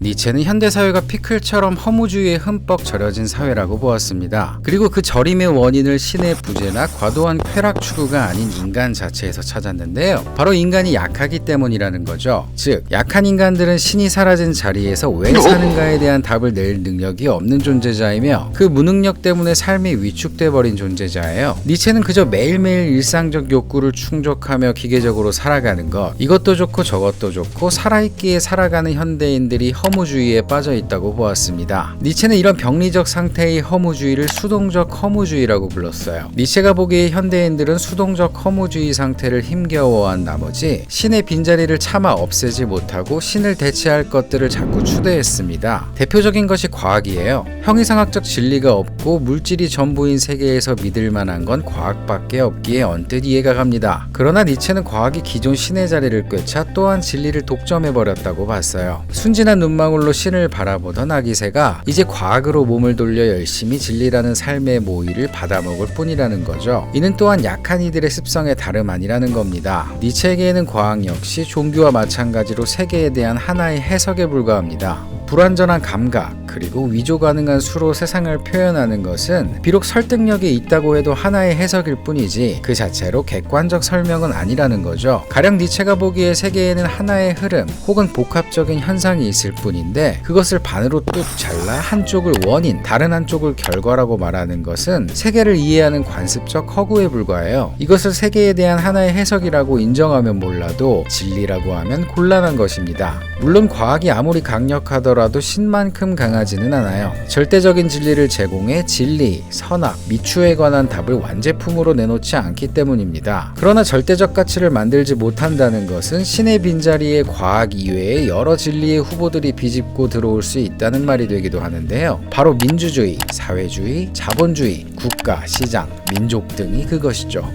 니체는 현대사회가 피클처럼 허무주의에 흠뻑 절여진 사회라고 보았습니다. 그리고 그 절임의 원인을 신의 부재나 과도한 쾌락 추구가 아닌 인간 자체에서 찾았는데요. 바로 인간이 약하기 때문이라는 거죠. 즉, 약한 인간들은 신이 사라진 자리에서 왜 사는가에 대한 답을 낼 능력이 없는 존재자이며 그 무능력 때문에 삶이 위축돼 버린 존재자예요. 니체는 그저 매일매일 일상적 욕구를 충족하며 기계적으로 살아가는 것, 이것도 좋고 저것도 좋고 살아있기에 살아가는 현대인들이 허무주의에 빠져 있다고 보았습니다. 니체는 이런 병리적 상태의 허무주의를 수동적 허무주의라고 불렀어요. 니체가 보기에 현대인들은 수동적 허무주의 상태를 힘겨워한 나머지 신의 빈자리를 차마 없애지 못하고 신을 대체할 것들을 자꾸 추대했습니다. 대표적인 것이 과학이에요. 형이상학적 진리가 없고 물질이 전부인 세계에서 믿을 만한 건 과학밖에 없기에 언뜻 이해가 갑니다. 그러나 니체는 과학이 기존 신의 자리를 꿰차 또한 진리를 독점해버렸다고 봤어요. 순진한 눈망울로 신을 바라보던 아기새가 이제 과학으로 몸을 돌려 열심히 진리라는 삶의 모의를 받아먹을 뿐이라는 거죠. 이는 또한 약한 이들의 습성에 다름 아니라는 겁니다. 니체에게는 과학 역시 종교와 마찬가지로 세계에 대한 하나의 해석에 불과합니다. 불완전한 감각 그리고 위조 가능한 수로 세상을 표현하는 것은 비록 설득력이 있다고 해도 하나의 해석일 뿐이지 그 자체로 객관적 설명은 아니라는 거죠. 가령 니체가 보기에 세계에는 하나의 흐름 혹은 복합적인 현상이 있을 뿐인데 그것을 반으로 뚝 잘라 한쪽을 원인, 다른 한쪽을 결과라고 말하는 것은 세계를 이해하는 관습적 허구에 불과해요. 이것을 세계에 대한 하나의 해석이라고 인정하면 몰라도 진리라고 하면 곤란한 것입니다. 물론 과학이 아무리 강력하더라도 신만큼 강하지는 않아요. 절대적인 진리를 제공해 진리, 선악, 미추에 관한 답을 완제품으로 내놓지 않기 때문입니다. 그러나 절대적 가치를 만들지 못한다는 것은 신의 빈자리에 과학 이외의 여러 진리의 후보들이 비집고 들어올 수 있다는 말이 되기도 하는데요. 바로 민주주의, 사회주의, 자본주의, 국가, 시장, 민족 등이 그것이죠.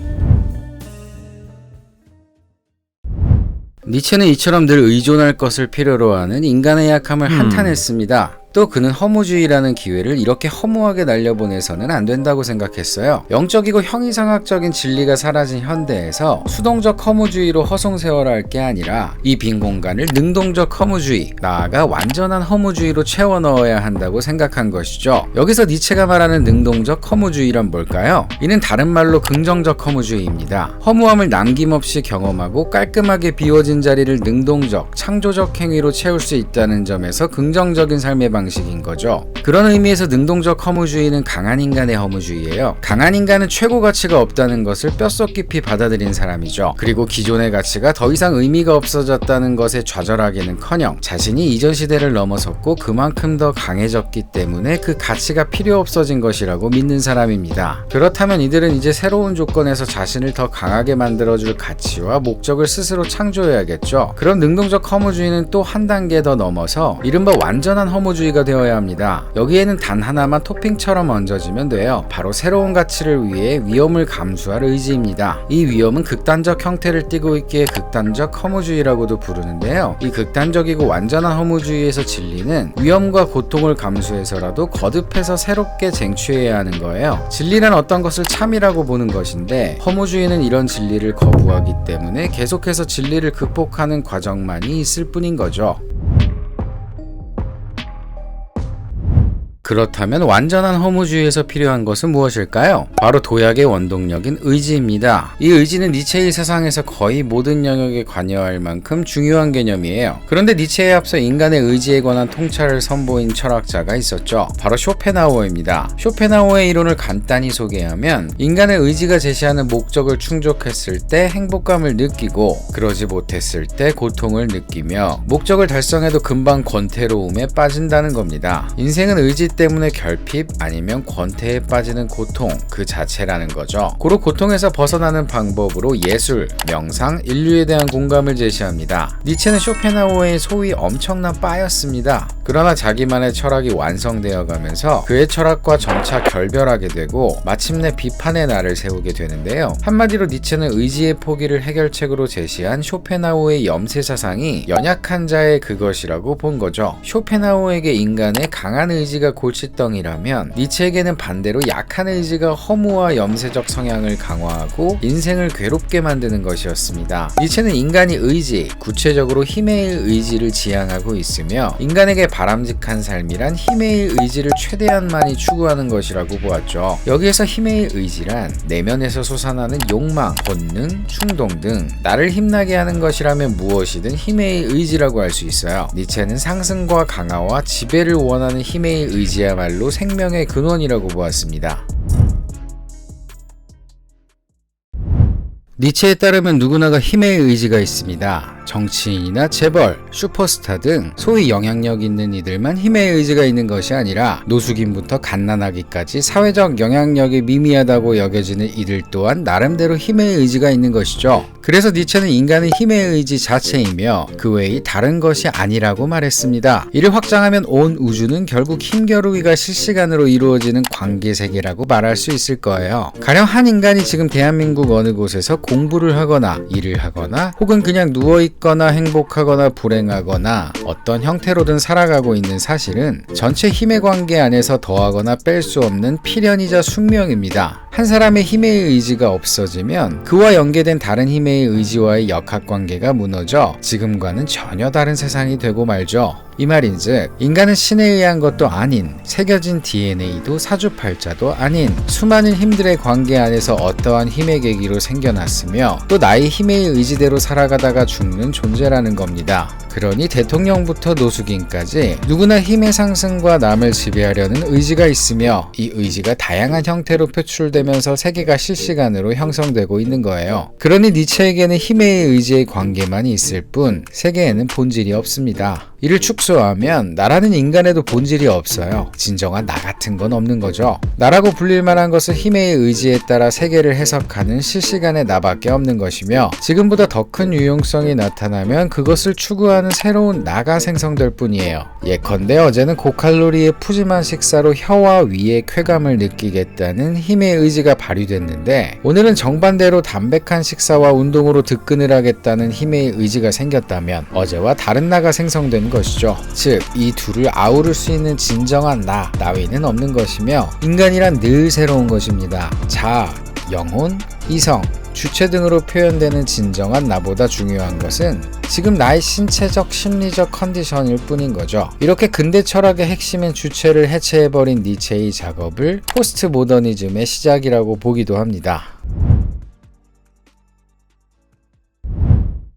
니체는 이처럼 늘 의존할 것을 필요로 하는 인간의 약함을 한탄했습니다. 또 그는 허무주의라는 기회를 이렇게 허무하게 날려보내서는 안 된다고 생각했어요. 영적이고 형이상학적인 진리가 사라진 현대에서 수동적 허무주의로 허송세월할 게 아니라 이 빈 공간을 능동적 허무주의, 나아가 완전한 허무주의로 채워 넣어야 한다고 생각한 것이죠. 여기서 니체가 말하는 능동적 허무주의란 뭘까요? 이는 다른 말로 긍정적 허무주의입니다. 허무함을 남김없이 경험하고 깔끔하게 비워진 자리를 능동적, 창조적 행위로 채울 수 있다는 점에서 긍정적인 삶의 방식인 거죠. 그런 의미에서 능동적 허무주의는 강한 인간의 허무주의예요. 강한 인간은 최고 가치가 없다는 것을 뼛속 깊이 받아들인 사람이죠. 그리고 기존의 가치가 더 이상 의미가 없어졌다는 것에 좌절하기는커녕 자신이 이전 시대를 넘어섰고 그만큼 더 강해졌기 때문에 그 가치가 필요 없어진 것이라고 믿는 사람입니다. 그렇다면 이들은 이제 새로운 조건에서 자신을 더 강하게 만들어줄 가치와 목적을 스스로 창조해야겠죠. 그런 능동적 허무주의는 또 한 단계 더 넘어서 이른바 완전한 허무주의 가 되어야 합니다. 여기에는 단 하나만 토핑처럼 얹어지면 돼요. 바로 새로운 가치를 위해 위험을 감수할 의지입니다. 이 위험은 극단적 형태를 띠고 있기에 극단적 허무주의라고도 부르는데요. 이 극단적이고 완전한 허무주의에서 진리는 위험과 고통을 감수해서라도 거듭해서 새롭게 쟁취해야 하는 거예요. 진리란 어떤 것을 참이라고 보는 것인데 허무주의는 이런 진리를 거부하기 때문에 계속해서 진리를 극복하는 과정만이 있을 뿐인 거죠. 그렇다면 완전한 허무주의에서 필요한 것은 무엇일까요? 바로 도약의 원동력인 의지입니다. 이 의지는 니체의 세상에서 거의 모든 영역에 관여할 만큼 중요한 개념이에요. 그런데 니체에 앞서 인간의 의지에 관한 통찰을 선보인 철학자가 있었죠. 바로 쇼펜하우어입니다. 쇼펜하우어의 이론을 간단히 소개하면 인간의 의지가 제시하는 목적을 충족했을 때 행복감을 느끼고 그러지 못했을 때 고통을 느끼며 목적을 달성해도 금방 권태로움에 빠진다는 겁니다. 인생은 의지 때문에 결핍 아니면 권태에 빠지는 고통 그 자체라는 거죠. 고로 고통에서 벗어나는 방법으로 예술, 명상, 인류에 대한 공감을 제시합니다. 니체는 쇼펜하우어의 소위 엄청난 빠였습니다. 그러나 자기만의 철학이 완성되어 가면서 그의 철학과 점차 결별하게 되고 마침내 비판의 날을 세우게 되는데요. 한마디로 니체는 의지의 포기를 해결책으로 제시한 쇼펜하우어의 염세 사상이 연약한 자의 그것이라고 본 거죠. 쇼펜하우어에게 인간의 강한 의지가 골칫덩이라면 니체에게는 반대로 약한 의지가 허무와 염세적 성향을 강화하고 인생을 괴롭게 만드는 것이었습니다. 니체는 인간이 의지, 구체적으로 힘의 의지를 지향하고 있으며 인간에게 바람직한 삶이란 힘의 의지를 최대한 많이 추구하는 것이라고 보았죠. 여기에서 힘의 의지란 내면에서 솟아나는 욕망, 본능, 충동 등 나를 힘나게 하는 것이라면 무엇이든 힘의 의지라고 할 수 있어요. 니체는 상승과 강화와 지배를 원하는 힘의 의지야말로 생명의 근원이라고 보았습니다. 니체에 따르면 누구나가 힘의 의지가 있습니다. 정치인이나 재벌, 슈퍼스타 등 소위 영향력 있는 이들만 힘의 의지가 있는 것이 아니라 노숙인부터 갓난아기까지 사회적 영향력이 미미하다고 여겨지는 이들 또한 나름대로 힘의 의지가 있는 것이죠. 그래서 니체는 인간의 힘의 의지 자체이며 그 외의 다른 것이 아니라고 말했습니다. 이를 확장하면 온 우주는 결국 힘겨루기가 실시간으로 이루어지는 관계세계라고 말할 수 있을 거예요. 가령 한 인간이 지금 대한민국 어느 곳에서 공부를 하거나 일을 하거나 혹은 그냥 누워있거나 행복하거나 불행하거나 어떤 형태로든 살아가고 있는 사실은 전체 힘의 관계 안에서 더하거나 뺄 수 없는 필연이자 숙명입니다. 한 사람의 힘의 의지가 없어지면 그와 연계된 다른 힘의 의지와의 역학관계가 무너져 지금과는 전혀 다른 세상이 되고 말죠. 이 말인즉 인간은 신에 의한 것도 아닌 새겨진 DNA도 사주팔자도 아닌 수많은 힘들의 관계 안에서 어떠한 힘의 계기로 생겨났으며 또 나의 힘의 의지대로 살아가다가 죽는 존재라는 겁니다. 그러니 대통령부터 노숙인까지 누구나 힘의 상승과 남을 지배하려는 의지가 있으며 이 의지가 다양한 형태로 표출되면서 세계가 실시간으로 형성되고 있는 거예요. 그러니 니체에게는 힘의 의지의 관계만 있을 뿐 세계에는 본질이 없습니다. 이를 축소하면 나라는 인간에도 본질이 없어요. 진정한 나 같은 건 없는 거죠. 나라고 불릴 만한 것은 힘의 의지에 따라 세계를 해석하는 실시간의 나밖에 없는 것이며 지금보다 더 큰 유용성이 나타나면 그것을 추구하는 새로운 나가 생성될 뿐이에요. 예컨대 어제는 고칼로리의 푸짐한 식사로 혀와 위의 쾌감을 느끼겠다는 힘의 의지가 발휘됐는데 오늘은 정반대로 담백한 식사와 운동으로 득근을 하겠다는 힘의 의지가 생겼다면 어제와 다른 나가 생성되는 것이죠. 즉, 이 둘을 아우를 수 있는 진정한 나, 따위는 없는 것이며 인간이란 늘 새로운 것입니다. 자아, 영혼, 이성, 주체 등으로 표현되는 진정한 나보다 중요한 것은 지금 나의 신체적, 심리적 컨디션일 뿐인 거죠. 이렇게 근대 철학의 핵심인 주체를 해체해버린 니체의 작업을 포스트 모더니즘의 시작이라고 보기도 합니다.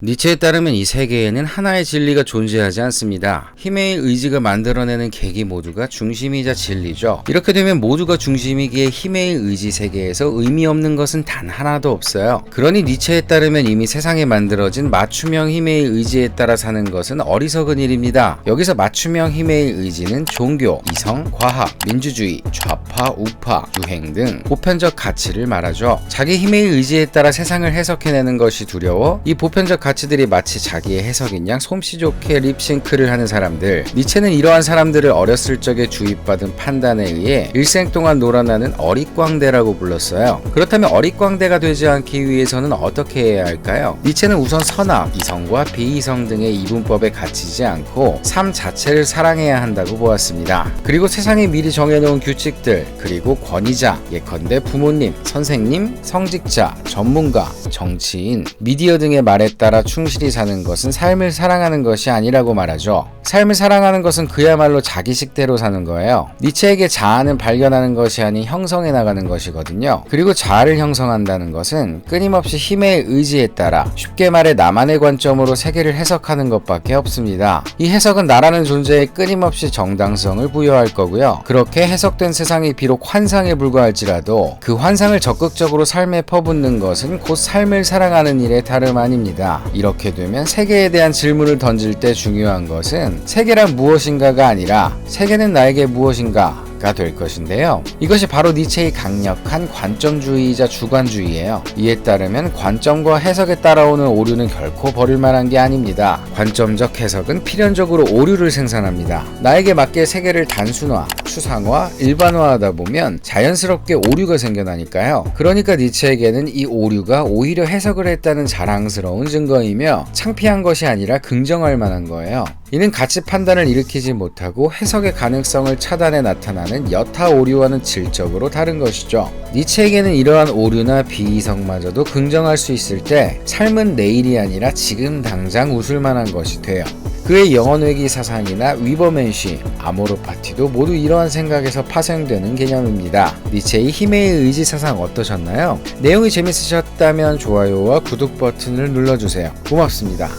니체에 따르면 이 세계에는 하나의 진리가 존재하지 않습니다. 힘의 의지가 만들어내는 계기 모두가 중심이자 진리죠. 이렇게 되면 모두가 중심이기에 힘의 의지 세계에서 의미 없는 것은 단 하나도 없어요. 그러니 니체에 따르면 이미 세상에 만들어진 맞춤형 힘의 의지에 따라 사는 것은 어리석은 일입니다. 여기서 맞춤형 힘의 의지는 종교, 이성, 과학, 민주주의, 좌파, 우파, 유행 등 보편적 가치를 말하죠. 자기 힘의 의지에 따라 세상을 해석해내는 것이 두려워 이 보편적 가치들이 마치 자기의 해석인 양 솜씨 좋게 립싱크를 하는 사람들. 니체는 이러한 사람들을 어렸을 적에 주입받은 판단에 의해 일생 동안 놀아나는 어릿광대라고 불렀어요. 그렇다면 어릿광대가 되지 않기 위해서는 어떻게 해야 할까요? 니체는 우선 선악, 이성과 비이성 등의 이분법에 갇히지 않고 삶 자체를 사랑해야 한다고 보았습니다. 그리고 세상이 미리 정해놓은 규칙들, 그리고 권위자, 예컨대 부모님, 선생님, 성직자, 전문가, 정치인, 미디어 등의 말에 따라 충실히 사는 것은 삶을 사랑하는 것이 아니라고 말하죠. 삶을 사랑하는 것은 그야말로 자기식대로 사는 거예요. 니체에게 자아는 발견하는 것이 아닌 형성해 나가는 것이거든요. 그리고 자아를 형성한다는 것은 끊임없이 힘의 의지에 따라 쉽게 말해 나만의 관점으로 세계를 해석하는 것밖에 없습니다. 이 해석은 나라는 존재에 끊임없이 정당성을 부여할 거고요. 그렇게 해석된 세상이 비록 환상에 불과할지라도 그 환상을 적극적으로 삶에 퍼붓는 것은 곧 삶을 사랑하는 일에 다름 아닙니다. 이렇게 되면 세계에 대한 질문을 던질 때 중요한 것은 세계란 무엇인가가 아니라 세계는 나에게 무엇인가 될 것인데요. 이것이 바로 니체의 강력한 관점주의이자 주관주의예요. 이에 따르면 관점과 해석에 따라오는 오류는 결코 버릴 만한 게 아닙니다. 관점적 해석은 필연적으로 오류를 생산합니다. 나에게 맞게 세계를 단순화, 추상화, 일반화하다 보면 자연스럽게 오류가 생겨나니까요. 그러니까 니체에게는 이 오류가 오히려 해석을 했다는 자랑스러운 증거이며 창피한 것이 아니라 긍정할 만한 거예요. 이는 가치 판단을 일으키지 못하고 해석의 가능성을 차단해 나타나는 여타 오류와는 질적으로 다른 것이죠. 니체에게는 이러한 오류나 비이성마저도 긍정할 수 있을 때 삶은 내일이 아니라 지금 당장 웃을 만한 것이 돼요. 그의 영혼회귀 사상이나 위버맨시, 아모르 파티도 모두 이러한 생각에서 파생되는 개념입니다. 니체의 힘의 의지 사상 어떠셨나요? 내용이 재밌으셨다면 좋아요와 구독 버튼을 눌러주세요. 고맙습니다.